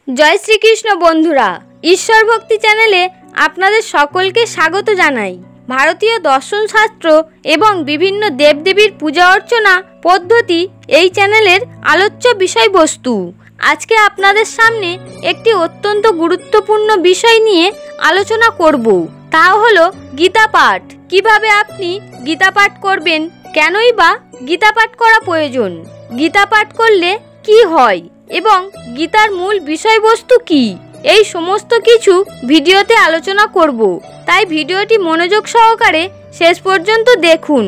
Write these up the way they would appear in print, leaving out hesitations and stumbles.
জয় শ্রীকৃষ্ণ বন্ধুরা, ঈশ্বর ভক্তি চ্যানেলে আপনাদের সকলকে স্বাগত জানাই। ভারতীয় দর্শন শাস্ত্র এবং বিভিন্ন দেবদেবীর পূজা অর্চনা পদ্ধতি এই চ্যানেলের আলোচ্য বিষয়বস্তু। আজকে আপনাদের সামনে একটি অত্যন্ত গুরুত্বপূর্ণ বিষয় নিয়ে আলোচনা করব, তা হলো গীতা পাঠ। কিভাবে আপনি গীতা পাঠ করবেন, কেনই বা গীতা পাঠ করা প্রয়োজন, গীতা পাঠ করলে কি হয় এবং গীতার মূল বিষয়বস্তু কি, এই সমস্ত কিছু ভিডিওতে আলোচনা করব। তাই ভিডিওটি মনোযোগ সহকারে শেষ পর্যন্ত দেখুন।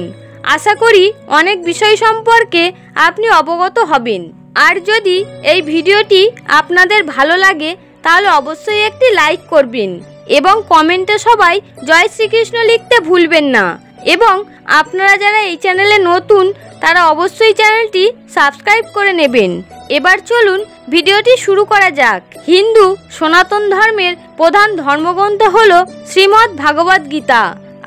আশা করি অনেক বিষয় সম্পর্কে আপনি অবগত হবেন। আর যদি এই ভিডিওটি আপনাদের ভালো লাগে তাহলে অবশ্যই একটি লাইক করবেন এবং কমেন্টে সবাই জয় শ্রীকৃষ্ণ লিখতে ভুলবেন না। এবং আপনারা যারা এই চ্যানেলে নতুন তারা অবশ্যই চ্যানেলটি সাবস্ক্রাইব করে নেবেন। এবার চলুন ভিডিওটি শুরু করা যাক। হিন্দু সনাতন ধর্মের প্রধান ধর্মগ্রন্থ হল শ্রীমদ্ ভাগবত গীতা।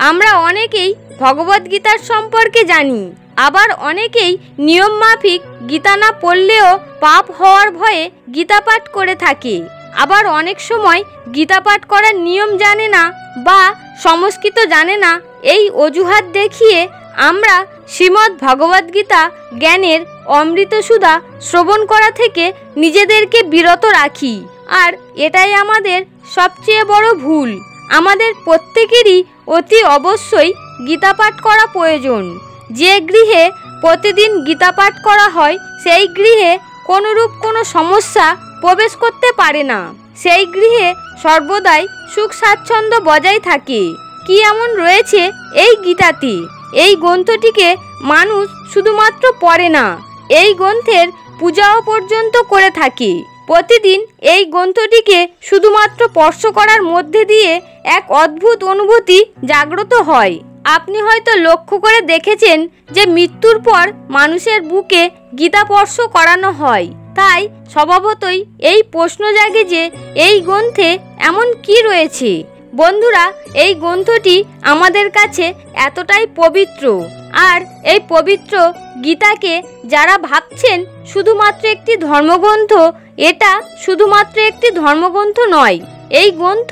আমরা অনেকেই ভগবত গীতার সম্পর্কে জানি, আবার অনেকেই নিয়ম মাফিক গীতা না পড়লেও পাপ হওয়ার ভয়ে গীতা পাঠ করে থাকে। আবার অনেক সময় গীতা পাঠ করার নিয়ম জানে না বা সংস্কৃত জানে না, এই অজুহাত দেখিয়ে আমরা শ্রীমদ্ ভগবত গীতা জ্ঞানের অমৃত সুধা শ্রবণ করা থেকে নিজেদেরকে বিরত রাখি। আর এটাই আমাদের সবচেয়ে বড় ভুল। আমাদের প্রত্যেকেরই অতি অবশ্যই গীতা পাঠ করা প্রয়োজন। যে গৃহে প্রতিদিন গীতা পাঠ করা হয় সেই গৃহে কোনোরূপ কোনো সমস্যা প্রবেশ করতে পারে না। সেই গৃহে সর্বদাই সুখ স্বাচ্ছন্দ্য বজায় থাকে। কি এমন রয়েছে এই গীতাতে? এই গ্রন্থটিকে মানুষ শুধুমাত্র পড়ে না, এই গ্রন্থের পূজাও পর্যন্ত করে থাকে। প্রতিদিন এই গ্রন্থটিকে শুধুমাত্র স্পর্শ করার মধ্যে দিয়ে এক অদ্ভুত অনুভূতি জাগ্রত হয়। আপনি হয়তো লক্ষ্য করে দেখেছেন যে মৃত্যুর পর মানুষের বুকে গীতা স্পর্শ করানো হয়। তাই স্বভাবতই এই প্রশ্ন জাগে যে এই গ্রন্থে এমন কি রয়েছে। বন্ধুরা, এই গ্রন্থটি আমাদের কাছে এতটাই পবিত্র। আর এই পবিত্র গীতাকে যারা ভাবছেন শুধুমাত্র একটি ধর্মগ্রন্থ, এটা শুধুমাত্র একটি ধর্মগ্রন্থ নয়। এই গ্রন্থ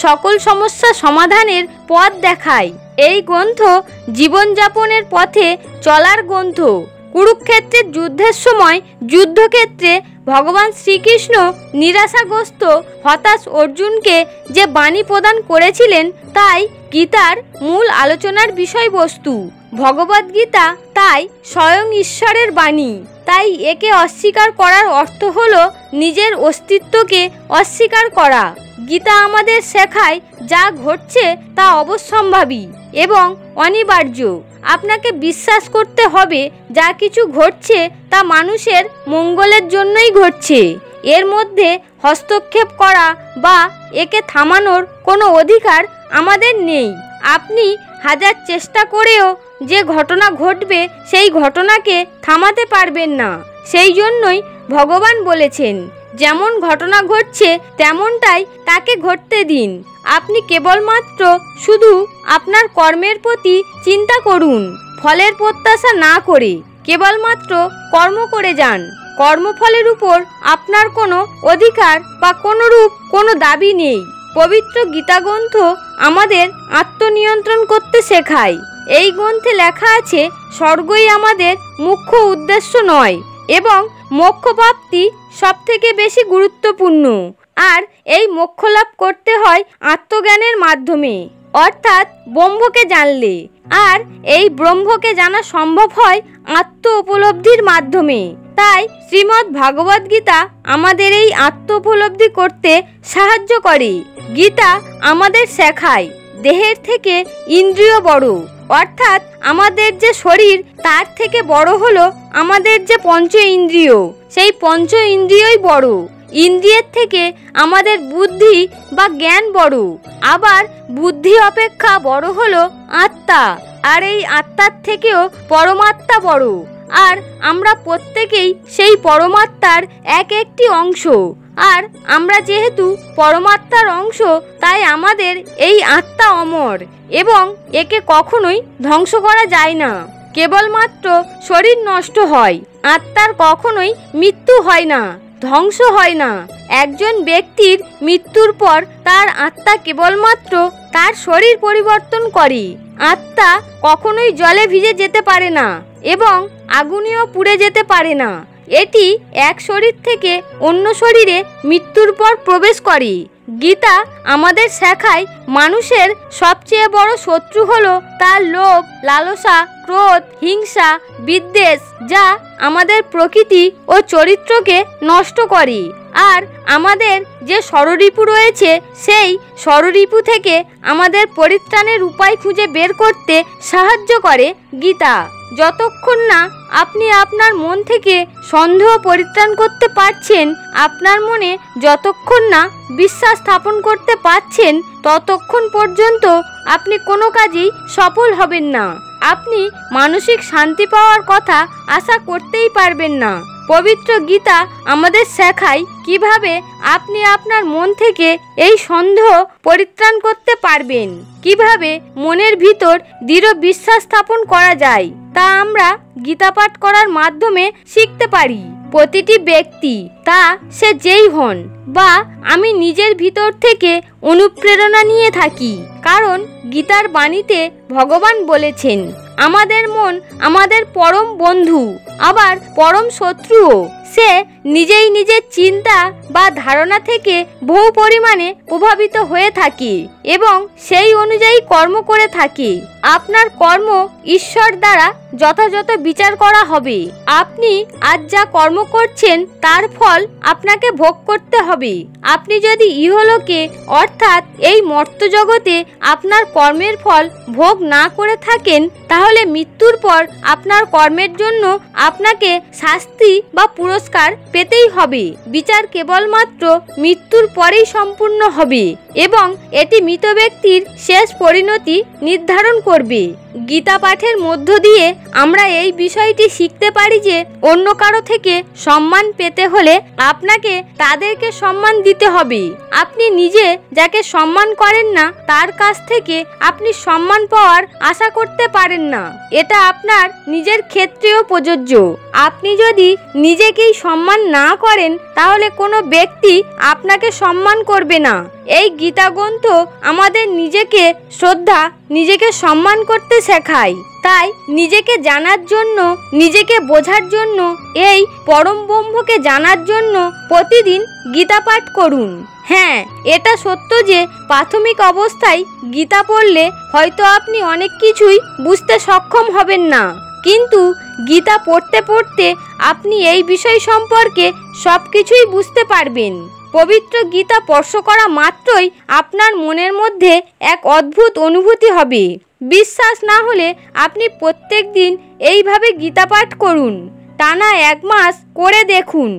সকল সমস্যা সমাধানের পথ দেখায়। এই গ্রন্থ জীবনযাপনের পথে চলার গ্রন্থ। কুরুক্ষেত্রের যুদ্ধের সময় যুদ্ধক্ষেত্রে ভগবান শ্রীকৃষ্ণ নিরাশাগ্রস্ত হতাশ অর্জুনকে যে বাণী প্রদান করেছিলেন তাই গীতার মূল আলোচনার বিষয়বস্তু। ভগবদ গীতা তাই স্বয়ং ঈশ্বরের বাণী। তাই একে অস্বীকার করার অর্থ হলো নিজের অস্তিত্বকে অস্বীকার করা। গীতা আমাদের শেখায় যা ঘটছে তা অবশ্যম্ভাবী এবং অনিবার্য। আপনাকে বিশ্বাস করতে হবে যা কিছু ঘটছে তা মানুষের মঙ্গলের জন্যই ঘটছে। এর মধ্যে হস্তক্ষেপ করা বা একে থামানোর কোনো অধিকার আমাদের নেই। আপনি হাজার চেষ্টা করেও যে ঘটনা ঘটবে সেই ঘটনাকে থামাতে পারবেন না। সেই জন্যই ভগবান বলেছেন, যেমন ঘটনা ঘটছে তেমনটাই তাকে ঘটতে দিন। আপনি কেবলমাত্র শুধু আপনার কর্মের প্রতি চিন্তা করুন, ফলের প্রত্যাশা না করে কেবলমাত্র কর্ম করে যান। কর্মফলের উপর আপনার কোনো অধিকার বা কোনো দাবি নেই। পবিত্র গীতা গ্রন্থ আমাদের আত্মনিয়ন্ত্রণ করতে শেখায়। এই গ্রন্থে লেখা আছে স্বর্গই আমাদের মুখ্য উদ্দেশ্য নয় এবং মোক্ষপ্রাপ্তি সবথেকে বেশি গুরুত্বপূর্ণ। আর এই মোক্ষ লাভ করতে হয় আত্মজ্ঞানের মাধ্যমে, অর্থাৎ ব্রহ্মকে জানলে। আর এই ব্রহ্মকে জানা সম্ভব হয় আত্ম উপলব্ধির মাধ্যমে। তাই শ্রীমদ্ ভাগবত গীতা আমাদের এই আত্ম উপলব্ধি করতে সাহায্য করে। গীতা আমাদের শেখায় দেহের থেকে ইন্দ্রিয় বড়, অর্থাৎ আমাদের যে শরীর তার থেকে বড় হলো আমাদের যে পঞ্চ ইন্দ্রিয়, সেই পঞ্চ ইন্দ্রিয়ই বড়। ইন্দ্রিয়ের থেকে আমাদের বুদ্ধি বা জ্ঞান বড়। আবার বুদ্ধি অপেক্ষা বড় হলো আত্মা, আর এই আত্মার থেকেও পরমাত্মা বড়। আর আমরা প্রত্যেকেই সেই পরমাত্মার এক একটি অংশ। আর আমরা যেহেতু পরমাত্মার অংশ তাই আমাদের এই আত্মা অমর এবং একে কখনোই ধ্বংস করা যায় না। কেবলমাত্র শরীর নষ্ট হয়, আত্মার কখনোই মৃত্যু হয় না। ধ্বংস হয় না। একজন ব্যক্তির মৃত্যুর পর তার আত্মা কেবলমাত্র তার শরীর পরিবর্তন করে। আত্মা কখনোই জলে ভিজে যেতে পারে না এবং আগুনেও পুড়ে যেতে পারে না। এটি এক শরীর থেকে অন্য শরীরে মৃত্যুর পর প্রবেশ করে। গীতা আমাদের শেখায় মানুষের সবচেয়ে বড় শত্রু হলো তার লোভ, লালসা, ক্রোধ, হিংসা, বিদ্বেষ, যা আমাদের প্রকৃতি ও চরিত্রকে নষ্ট করে। আর আমাদের যে ষড়রিপু রয়েছে সেই ষড়রিপু থেকে আমাদের পরিত্রাণের উপায় খুঁজে বের করতে সাহায্য করে গীতা। যতক্ষণ না আপনি আপনার মন থেকে সন্দেহ পরিত্রাণ করতে পারছেন, আপনার মনে যতক্ষণ না বিশ্বাস স্থাপন করতে পারছেন, ততক্ষণ পর্যন্ত আপনি কোনো কাজেই সফল হবেন না। আপনি মানসিক শান্তি পাওয়ার কথা আশা করতেই পারবেন না। পবিত্র গীতা আমাদের শেখায় কিভাবে আপনি আপনার মন থেকে এই সন্দেহ পরিত্রাণ করতে পারবেন, কিভাবে মনের ভিতর দৃঢ় বিশ্বাস স্থাপন করা যায়, তা আমরা গীতা পাঠ করার মাধ্যমে শিখতে পারি। প্রতিটি ব্যক্তি, তা সে যেই হন, বা আমি নিজের ভিতর থেকে অনুপ্রেরণা নিয়ে থাকি, কারণ গীতার বাণীতে ভগবান বলেছেন আমাদের মন আমাদের পরম বন্ধু, আবার পরম শত্রুও। সে নিজেই নিজের চিন্তা বা ধারণা থেকে বহু পরিমাণে প্রভাবিত হয়ে থাকে এবং সেই অনুযায়ী কর্ম করে থাকে। আপনার কর্ম ঈশ্বর দ্বারা যথাযথ বিচার করা হবে। আপনি আজ যা কর্ম করছেন তার ফল আপনাকে ভোগ করতে হবে। আপনি যদি ইহলোকে অর্থাৎ এই মর্ত্য জগতে আপনার কর্মের ফল ভোগ না করে থাকেন, তাহলে মৃত্যুর পর আপনার কর্মের জন্য আপনাকে শাস্তি বা পুরস্কার পেতেই হবে। বিচার কেবলমাত্র মৃত্যুর পরেই সম্পূর্ণ হবে এবং এটি মৃত ব্যক্তির শেষ পরিণতি নির্ধারণ করবে। গীতা পাঠের মধ্য দিয়ে আমরা এই বিষয়টি শিখতে পারি যে অন্য কারো থেকে সম্মান পেতে হলে আপনাকে তাদেরকে সম্মান দিতে হবে। আপনি নিজে যাকে সম্মান করেন না তার কাছ থেকে আপনি সম্মান পাওয়ার আশা করতে পারেন না। এটা আপনার নিজের ক্ষেত্রেও প্রযোজ্য। আপনি যদি নিজেকেই সম্মান না করেন তাহলে কোনো ব্যক্তি আপনাকে সম্মান করবে না। এই গীতা গ্রন্থ আমাদের নিজেকে শ্রদ্ধা, নিজেকে সম্মান করতে শেখায়। তাই নিজেকে জানার জন্য, নিজেকে বোঝার জন্য, এই পরম ব্রহ্মকে জানার জন্য প্রতিদিন গীতা পাঠ করুন। হ্যাঁ, এটা সত্য যে প্রাথমিক অবস্থায় গীতা পড়লে হয়তো আপনি অনেক কিছুই বুঝতে সক্ষম হবেন না, কিন্তু গীতা পড়তে পড়তে আপনি এই বিষয় সম্পর্কে সব কিছুই বুঝতে পারবেন। পবিত্র গীতা স্পর্শ করা মাত্রই আপনার মনের মধ্যে এক অদ্ভুত অনুভূতি হবে। বিশ্বাস না হলে আপনি প্রত্যেক দিন এইভাবে গীতা পাঠ করুন, টানা 1 মাস করে দেখুন।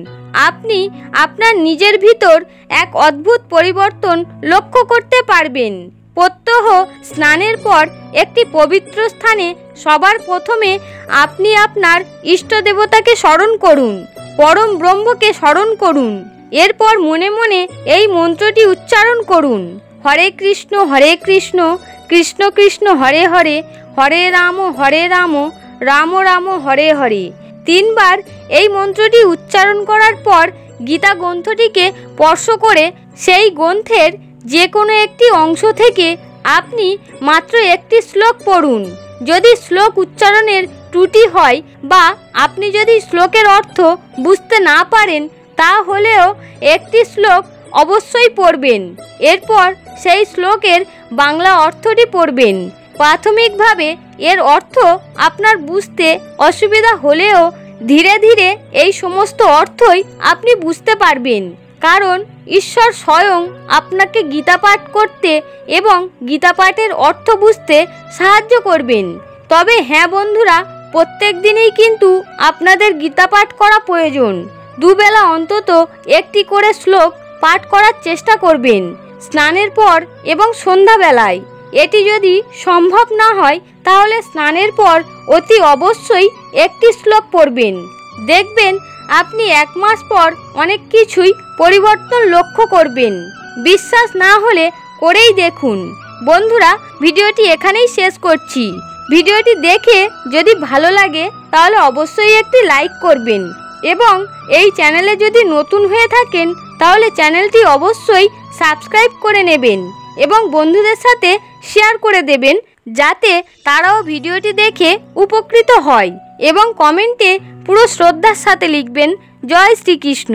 আপনি আপনার নিজের ভিতর এক অদ্ভুত পরিবর্তন লক্ষ্য করতে পারবেন। প্রত্যহ স্নানের পর একটি পবিত্র স্থানে সবার প্রথমে আপনি আপনার ইষ্ট দেবতাকে স্মরণ করুন, পরম ব্রহ্মকে স্মরণ করুন। এরপর মনে মনে এই মন্ত্রটি উচ্চারণ করুন, হরে কৃষ্ণ কৃষ্ণ কৃষ্ণ হরে হরে, হরে রাম রাম রাম হরে হরে। 3 বার এই মন্ত্রটি উচ্চারণ করার পর গীতা গ্রন্থটিকে স্পর্শ করে সেই গ্রন্থের যে কোনো একটি অংশ থেকে আপনি মাত্র একটি শ্লোক পড়ুন। যদি শ্লোক উচ্চারণের ত্রুটি হয় বা আপনি যদি শ্লোকের অর্থ বুঝতে না পারেন, তাহলেও একটি শ্লোক অবশ্যই পড়বেন। এরপর সেই শ্লোকের বাংলা অর্থটি পড়বেন। প্রাথমিকভাবে এর অর্থ আপনার বুঝতে অসুবিধা হলেও ধীরে ধীরে এই সমস্ত অর্থই আপনি বুঝতে পারবেন, কারণ ঈশ্বর স্বয়ং আপনাকে গীতা পাঠ করতে এবং গীতা পাঠের অর্থ বুঝতে সাহায্য করবেন। তবে হ্যাঁ বন্ধুরা, প্রত্যেক দিনেই কিন্তু আপনাদের গীতা পাঠ করা প্রয়োজন। 2 বেলা অন্তত একটি করে শ্লোক পাঠ করার চেষ্টা করবেন, স্নানের পর এবং সন্ধ্যাবেলায়। এটি যদি সম্ভব না হয় তাহলে স্নানের পর অতি অবশ্যই একটি শ্লোক পড়বেন। দেখবেন আপনি 1 মাস পর অনেক কিছুই পরিবর্তন লক্ষ্য করবেন। বিশ্বাস না হলে করেই দেখুন। বন্ধুরা, ভিডিওটি এখানেই শেষ করছি। ভিডিওটি দেখে যদি ভালো লাগে তাহলে অবশ্যই একটি লাইক করবেন এবং এই চ্যানেলে যদি নতুন হয়ে থাকেন তাহলে চ্যানেলটি অবশ্যই সাবস্ক্রাইব করে নেবেন এবং বন্ধুদের সাথে শেয়ার করে দেবেন, যাতে তারাও ভিডিওটি দেখে উপকৃত হয়। এবং কমেন্টে পুরো শ্রদ্ধার সাথে লিখবেন জয় শ্রীকৃষ্ণ।